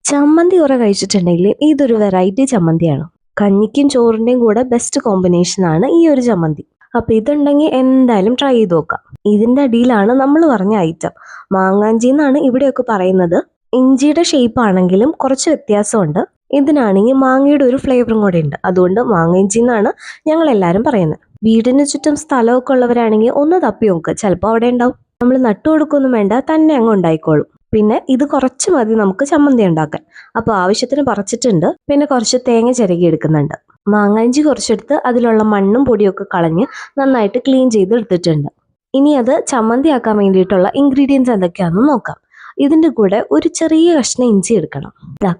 ചമ്മന്തി കുറെ കഴിച്ചിട്ടുണ്ടെങ്കിൽ ഇതൊരു വെറൈറ്റി ചമ്മന്തിയാണ്. കഞ്ഞിക്കും ചോറിന്റെയും കൂടെ ബെസ്റ്റ് കോമ്പിനേഷൻ ആണ് ഈ ഒരു ചമ്മന്തി. അപ്പൊ ഇതുണ്ടെങ്കിൽ എന്തായാലും ട്രൈ ചെയ്ത് നോക്കാം. ഇതിന്റെ അടിയിലാണ് നമ്മൾ പറഞ്ഞ ഐറ്റം. മാങ്ങാഞ്ചി എന്നാണ് ഇവിടെയൊക്കെ പറയുന്നത്. ഇഞ്ചിയുടെ ഷേപ്പ് ആണെങ്കിലും കുറച്ച് വ്യത്യാസമുണ്ട്. ഇതിനാണെങ്കിൽ മാങ്ങയുടെ ഒരു ഫ്ലേവറും കൂടെ ഉണ്ട്. അതുകൊണ്ട് മാങ്ങാഞ്ചി എന്നാണ് ഞങ്ങൾ എല്ലാവരും പറയുന്നത്. വീടിന് ചുറ്റും സ്ഥലമൊക്കെ ഉള്ളവരാണെങ്കിൽ ഒന്ന് തപ്പി നോക്കുക, ചിലപ്പോൾ അവിടെ ഉണ്ടാവും. നമ്മൾ നട്ടു കൊടുക്കൊന്നും വേണ്ട, തന്നെ അങ്ങ് ഉണ്ടായിക്കോളും. പിന്നെ ഇത് കുറച്ച് മതി നമുക്ക് ചമ്മന്തി ഉണ്ടാക്കാൻ. അപ്പോൾ ആവശ്യത്തിന് പറിച്ചിട്ടുണ്ട്. പിന്നെ കുറച്ച് തേങ്ങ ചിരകി എടുക്കുന്നുണ്ട്. മാങ്ങാഞ്ചി കുറച്ചെടുത്ത് അതിലുള്ള മണ്ണും പൊടിയൊക്കെ കളഞ്ഞ് നന്നായിട്ട് ക്ലീൻ ചെയ്ത് എടുത്തിട്ടുണ്ട്. ഇനി അത് ചമ്മന്തി ആക്കാൻ വേണ്ടിയിട്ടുള്ള ഇൻഗ്രീഡിയൻസ് എന്തൊക്കെയാണെന്ന് നോക്കാം. ഇതിൻ്റെ കൂടെ ഒരു ചെറിയ കഷ്ണം ഇഞ്ചി എടുക്കണം.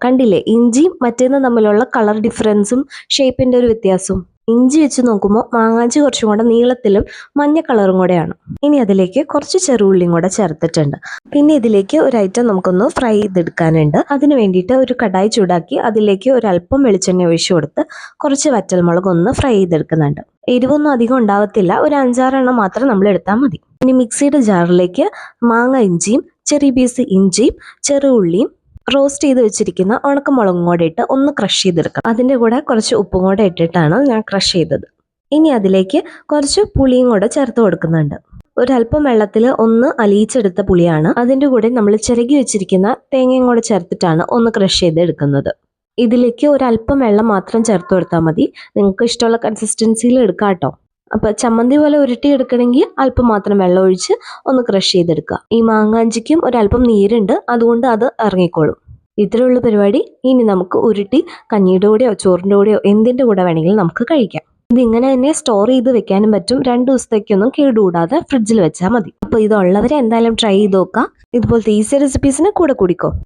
കണ്ടില്ലേ, ഇഞ്ചിയും മറ്റേന്ന് തമ്മിലുള്ള കളർ ഡിഫറൻസും ഷേപ്പിന്റെ ഒരു വ്യത്യാസവും. ഇഞ്ചി വെച്ച് നോക്കുമ്പോൾ മാങ്ങാഞ്ചി കുറച്ചും കൂടെ നീളത്തിലും മഞ്ഞ കളറും കൂടെയാണ്. ഇനി അതിലേക്ക് കുറച്ച് ചെറുള്ളിയും കൂടെ ചേർത്തിട്ടുണ്ട്. പിന്നെ ഇതിലേക്ക് ഒരു ഐറ്റം നമുക്കൊന്ന് ഫ്രൈ ചെയ്തെടുക്കാനുണ്ട്. അതിന് വേണ്ടിയിട്ട് ഒരു കടായി ചൂടാക്കി അതിലേക്ക് ഒരു അല്പം വെളിച്ചെണ്ണ ഒഴിച്ചു കൊടുത്ത് കുറച്ച് വറ്റൽമുളക് ഒന്ന് ഫ്രൈ ചെയ്തെടുക്കുന്നുണ്ട്. എരിവൊന്നും അധികം ഉണ്ടാവത്തില്ല, ഒരു 5-6 മാത്രം നമ്മൾ എടുത്താൽ മതി. ഇനി മിക്സിയുടെ ജാറിലേക്ക് മാങ്ങ ഇഞ്ചിയും ചെറിയ പീസ് ഇഞ്ചിയും ചെറുള്ളിയും റോസ്റ്റ് ചെയ്ത് വെച്ചിരിക്കുന്ന ഉണക്കമുളകും കൂടെ ഇട്ട് ഒന്ന് ക്രഷ് ചെയ്തെടുക്കണം. അതിൻ്റെ കൂടെ കുറച്ച് ഉപ്പും കൂടെ ഇട്ടിട്ടാണ് ഞാൻ ക്രഷ് ചെയ്തത്. ഇനി അതിലേക്ക് കുറച്ച് പുളിയും കൂടെ ചേർത്ത് കൊടുക്കുന്നുണ്ട്. ഒരല്പം വെള്ളത്തിൽ ഒന്ന് അലിയിച്ചെടുത്ത പുളിയാണ്. അതിൻ്റെ കൂടെ നമ്മൾ ചിരകി വെച്ചിരിക്കുന്ന തേങ്ങയും കൂടെ ചേർത്തിട്ടാണ് ഒന്ന് ക്രഷ് ചെയ്ത് എടുക്കുന്നത്. ഇതിലേക്ക് ഒരല്പം വെള്ളം മാത്രം ചേർത്ത് കൊടുത്താൽ മതി. നിങ്ങൾക്ക് ഇഷ്ടമുള്ള കൺസിസ്റ്റൻസിയിൽ എടുക്കാം കേട്ടോ. അപ്പോൾ ചമ്മന്തി പോലെ ഉരുട്ടി എടുക്കണമെങ്കിൽ അല്പം മാത്രം വെള്ളം ഒഴിച്ച് ഒന്ന് ക്രഷ് ചെയ്തെടുക്കുക. ഈ മാങ്ങാഞ്ചിക്കും ഒരല്പം നീരുണ്ട്, അതുകൊണ്ട് അത് ഇറങ്ങിക്കോളും. ഇത്രയുള്ള പരിപാടി. ഇനി നമുക്ക് ഉരുട്ടി കഞ്ഞിയുടെ കൂടെയോ ചോറിൻ്റെ കൂടെയോ എന്തിൻ്റെ കൂടെ വേണമെങ്കിലും നമുക്ക് കഴിക്കാം. ഇതിങ്ങനെ തന്നെ സ്റ്റോർ ചെയ്ത് വെക്കാനും പറ്റും. 2 ദിവസത്തേക്കൊന്നും കേടുകൂടാതെ ഫ്രിഡ്ജിൽ വെച്ചാൽ മതി. അപ്പോൾ ഇതുള്ളവരെ എന്തായാലും ട്രൈ ചെയ്ത് നോക്കാം. ഇതുപോലത്തെ ഈസി റെസിപ്പീസിന് കൂടെ കൂടിക്കോ.